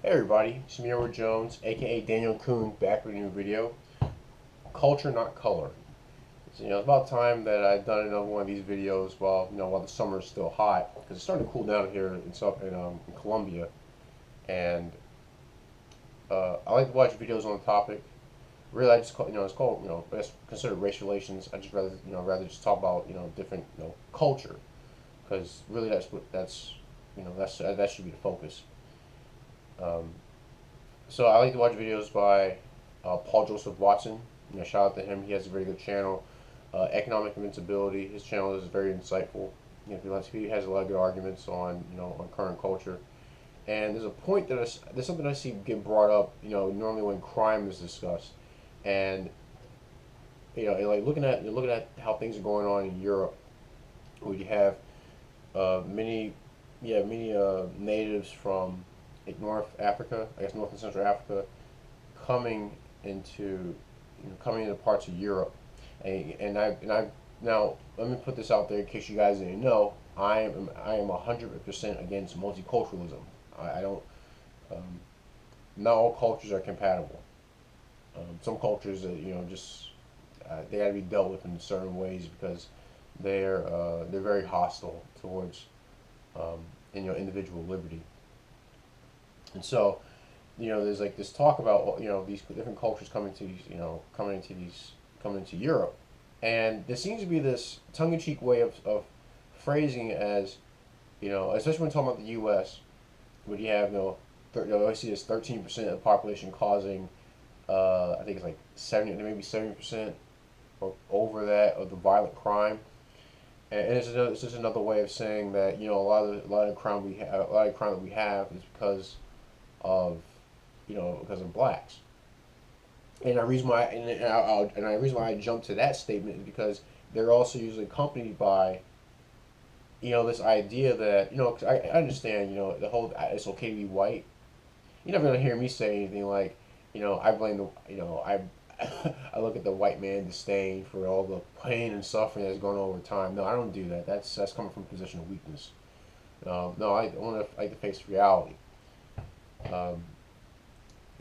Hey everybody, it's me, Edward Jones, aka Daniel Kuhn, back with a new video. Culture, not color. So, it's about time that I've done another one of these videos while the summer is still hot, because it's starting to cool down here in Colombia, and I like to watch videos on the topic. Really, I just call, it's called it's considered race relations. I just rather just talk about different culture, because really that should be the focus. Um, So I like to watch videos by Paul Joseph Watson. Shout out to him. He has a very good channel. Economic Invincibility. His channel is very insightful. He has a lot of good arguments on current culture. And there's something I see get brought up. Normally when crime is discussed, and like looking at how things are going on in Europe, where you have many natives from like North Africa, I guess North and Central Africa, coming into parts of Europe, and I now let me put this out there in case you guys didn't know. I am 100% against multiculturalism. I don't. Um, Not all cultures are compatible. Some cultures, just they got to be dealt with in certain ways because they're very hostile towards um, individual liberty. And so, there's like this talk about these different cultures coming into Europe, and there seems to be this tongue-in-cheek way of phrasing it as especially when talking about the U.S., where you have I see this 13% of the population causing I think it's like 70% or over that of the violent crime, and it's just another way of saying that a lot of crime that we have is of because of blacks. And the reason why and the reason why I jump to that statement is because they're also usually accompanied by this idea that 'cause I understand the whole it's okay to be white. You're never gonna hear me say anything like I blame I I look at the white man disdain for all the pain and suffering that's going on over time. No, I don't do that. That's coming from a position of weakness. No, I want to like to face reality. Um,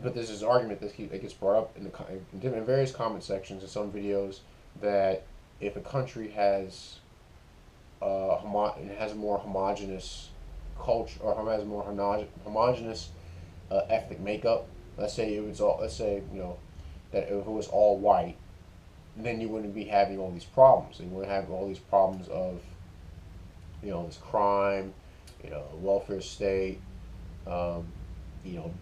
but there's this argument that gets brought up in various comment sections in some videos that if a country has a more homogenous culture or has a more homogenous ethnic makeup, let's say that if it was all white, then you wouldn't be having all these problems. You wouldn't have all these problems of this crime, welfare state, um,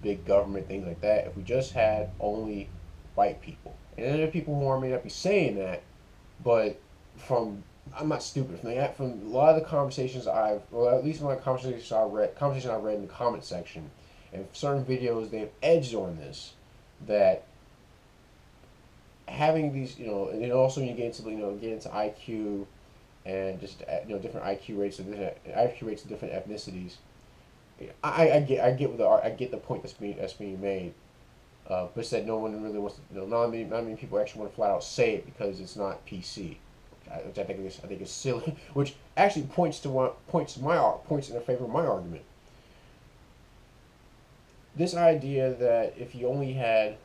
big government, things like that. If we just had only white people, and then there are people who may not be saying that, but from I'm not stupid. From a lot of the well, at least from the conversation I read in the comment section, and certain videos, they've edged on this, that having these, and also you get into IQ and just different IQ rates of different ethnicities. I get I get the point that's being made, but said no one really wants to. Not many people actually want to flat out say it because it's not PC, which I think is silly. Which actually points in favor of my argument. This idea that if you only had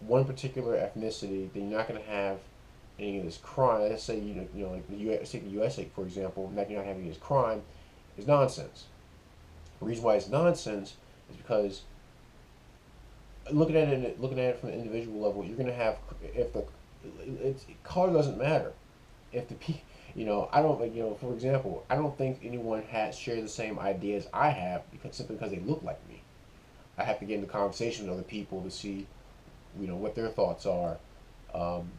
one particular ethnicity, then you're not going to have any of this crime. Let's say like the U.S. Take the USA for example, that you're not having this crime is nonsense. The reason why it's nonsense is because looking at it from an individual level, you're going to have if the color doesn't matter. If the I don't like for example, I don't think anyone has share the same ideas I have simply because they look like me. I have to get into conversation with other people to see what their thoughts are, um,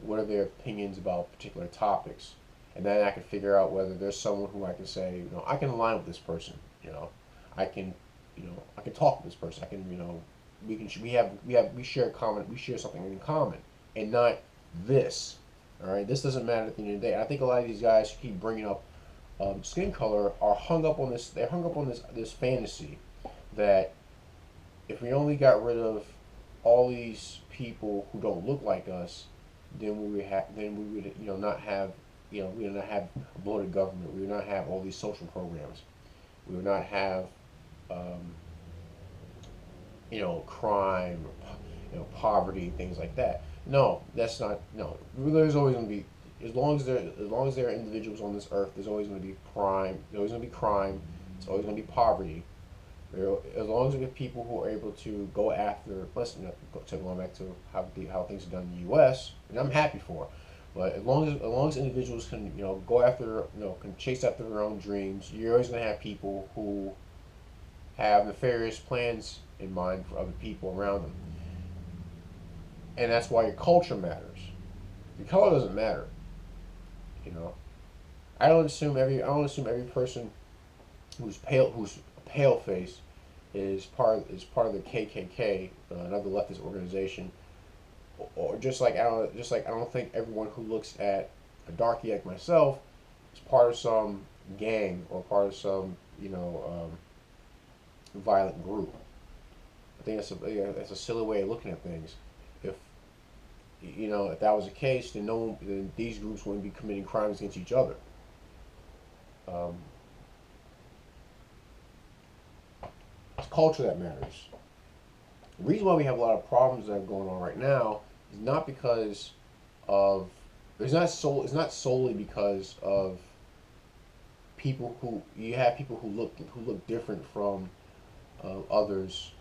what are their opinions about particular topics, and then I can figure out whether there's someone who I can say I can align with this person. I can I can talk to this person. I can we share something in common, and not this. All right, this doesn't matter at the end of the day. I think a lot of these guys who keep bringing up skin color are hung up on this. They're hung up on this fantasy that if we only got rid of all these people who don't look like us, then we would not have we would not have a bloated government. We would not have all these social programs. We would not have um, crime, poverty, things like that. No, that's not. No, there's always going to be, as long as there are individuals on this earth, there's always going to be crime. There's always going to be crime. There's always going to be poverty. As long as we have people who are able to go after, let's going back to how things are done in the U.S., and I'm happy for. But as long as individuals can go after can chase after their own dreams, you're always going to have people who have nefarious plans in mind for other people around them, and that's why your culture matters. Your color doesn't matter. You know, I don't assume every person who's pale face is part of the KKK, another leftist organization, or just like I don't think everyone who looks at a darkie like myself is part of some gang or part of some violent group. I think that's a silly way of looking at things. If if that was the case, then then these groups wouldn't be committing crimes against each other. Um, it's culture that matters. The reason why we have a lot of problems that are going on right now is not because of it's not solely because of people who look different from others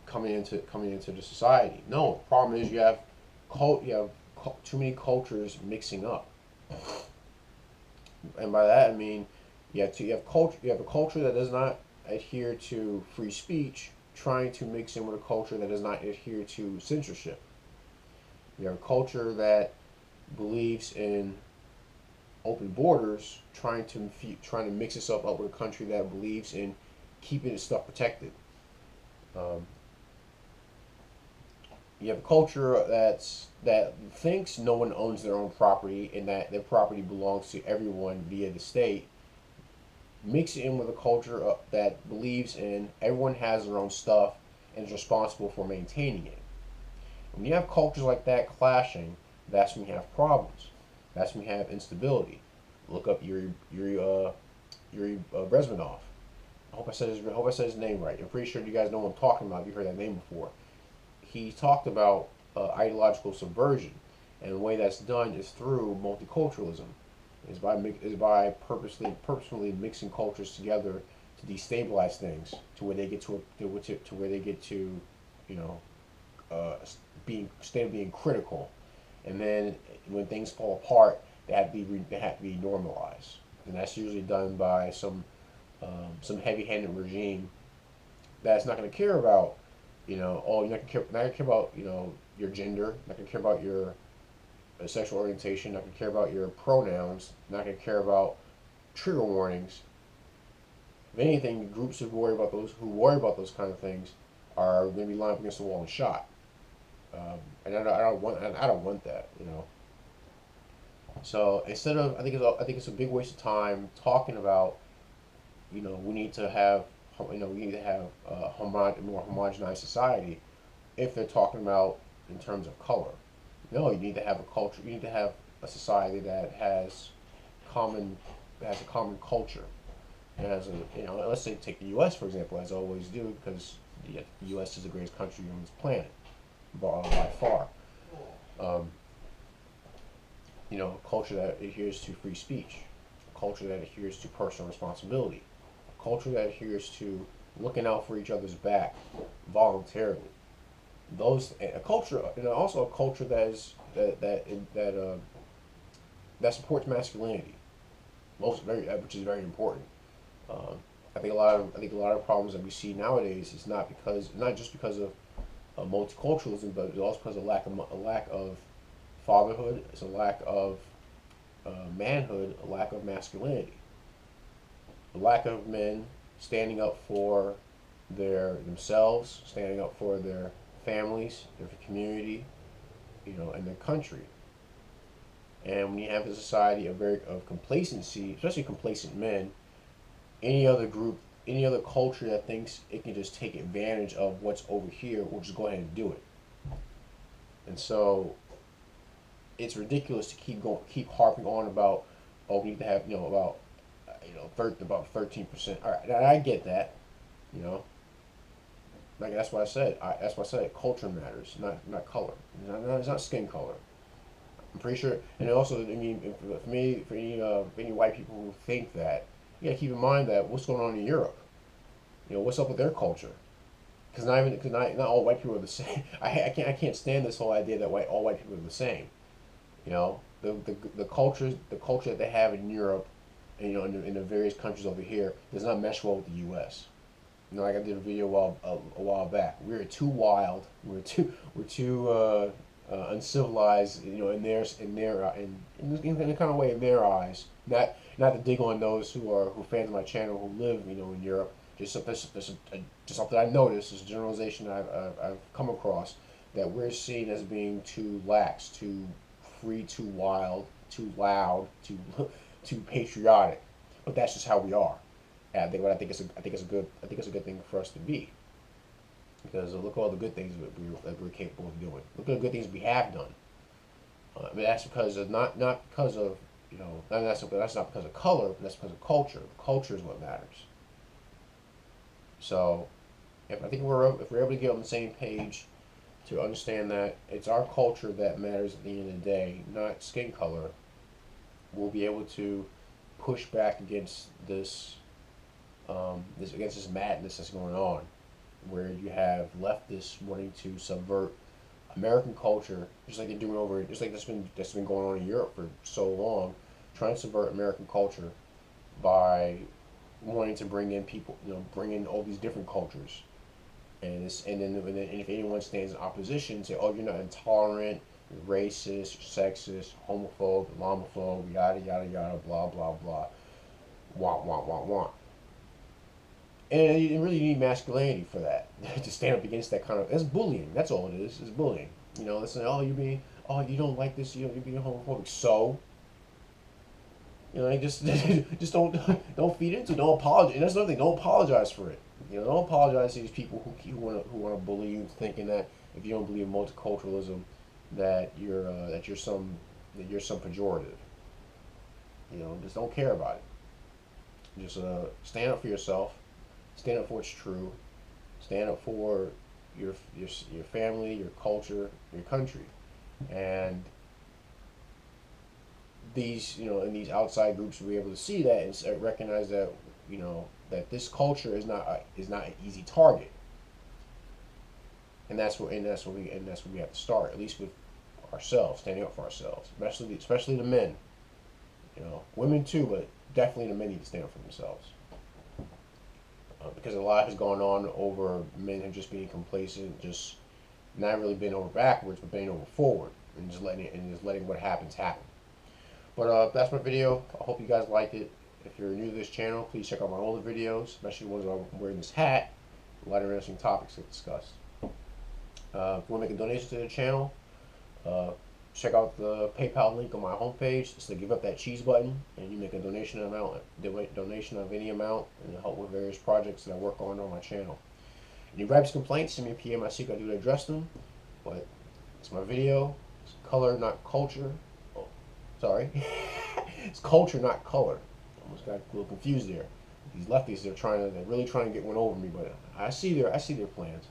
coming into the society. No, the problem is you have too many cultures mixing up, and by that I mean you have a culture that does not adhere to free speech trying to mix in with a culture that does not adhere to censorship. You have a culture that believes in open borders trying to mix itself up with a country that believes in keeping its stuff protected. Um, you have a culture that thinks no one owns their own property and that their property belongs to everyone via the state. Mix it in with a culture that believes in everyone has their own stuff and is responsible for maintaining it. When you have cultures like that clashing, that's when you have problems. That's when you have instability. Look up Yuri Bezmenov. I hope I said his name right. I'm pretty sure you guys know what I'm talking about. If you heard that name before. He talked about ideological subversion, and the way that's done is through multiculturalism. Is by purposefully mixing cultures together to destabilize things to where they get to where they get to, you know, instead of being critical, and then when things fall apart, they have to be normalized, and that's usually done by some heavy-handed regime that's not going to care about, you're not going to care about, your gender, not going to care about your sexual orientation, not going to care about your pronouns, not going to care about trigger warnings. If anything, groups who worry about those kind of things are going to be lined up against the wall and shot. And I don't want that. So I think it's a big waste of time talking about, we need to have a more homogenized society if they're talking about in terms of color. No, you need to have a culture. You need to have a society that common has a common culture. It has let's say take the U.S. for example, as I always do, because the U.S. is the greatest country on this planet by far. Um, a culture that adheres to free speech, a culture that adheres to personal responsibility, a culture that adheres to looking out for each other's back voluntarily. A culture, also a culture that supports masculinity, which is very important. Um, I think a lot of problems that we see nowadays is not just because of multiculturalism, but it's also because of a lack of fatherhood. It's a lack of manhood, a lack of masculinity, a lack of men standing up for themselves, standing up for their families, their community, and their country. And when you have a society of complacency, especially complacent men, any other group, any other culture that thinks it can just take advantage of what's over here will just go ahead and do it. And so it's ridiculous to keep harping on about, oh, we need to have, about 13%. All right, I get that, you know, Like that's what I said. That's what I said. Culture matters, not color. It's not skin color. I'm pretty sure. And also, I mean, for me, for any white people who think that, yeah, keep in mind that what's going on in Europe. You know, what's up with their culture? Because not even, cause not all white people are the same. I can't stand this whole idea that all white people are the same. You know, the culture that they have in Europe, and in the various countries over here does not mesh well with the U.S. You know, like I did a video a while back. We're too wild. We're too uncivilized. You know, in the kind of way in their eyes. Not to dig on those who fans of my channel who live in Europe. Just something I noticed. This generalization I've come across that we're seen as being too lax, too free, too wild, too loud, too patriotic. But that's just how we are. And I think it's a good thing for us to be, because look at all the good things that we're capable of doing. Look at the good things we have done. I mean, that's because of not because of that's not because of color, but that's because of culture. Culture is what matters. So, if we're able to get on the same page to understand that it's our culture that matters at the end of the day, not skin color, we'll be able to push back against this madness that's going on, where you have leftists wanting to subvert American culture, just like they're doing just like that's been going on in Europe for so long, trying to subvert American culture by wanting to bring in people, bring in all these different cultures, and if anyone stands in opposition, say, oh, you're not intolerant, you're racist, you're sexist, homophobe, Islamophobe, yada yada yada, blah blah blah, want want want want. And you really need masculinity for that to stand up against that kind of. It's bullying. That's all it is. It's bullying. It's like, oh, you don't like this. You're being homophobic. So, just don't feed into it. Don't apologize. And that's another thing. Don't apologize for it. Don't apologize to these people who want to bully you, thinking that if you don't believe in multiculturalism, that you're some pejorative. Just don't care about it. Just stand up for yourself. Stand up for what's true. Stand up for your family, your culture, your country, and these outside groups will be able to see that and recognize that that this culture is not an easy target, and that's what we have to start, at least with ourselves, standing up for ourselves, especially the men. Women too, but definitely the men need to stand up for themselves. Because a lot has gone on over men who just being complacent, just not really been over backwards, but bending over forward, and just letting what happens happen. But that's my video. I hope you guys liked it. If you're new to this channel, please check out my older videos, especially the ones where I'm wearing this hat. A lot of interesting topics to discuss. If you want to make a donation to the channel, check out the PayPal link on my homepage. Just to give up that cheese button, and you make a donation of any amount, and it'll help with various projects that I work on my channel. Any gripes, complaints, send me a PM. I see I do to address them. But it's my video. It's color, not culture. Oh, sorry. It's culture, not color. Almost got a little confused there. These lefties, they're really trying to get one over me, but I see their plans.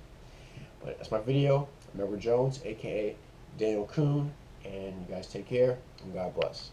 But that's my video. I'm Edward Jones, aka Daniel Kuhn, and you guys take care, and God bless.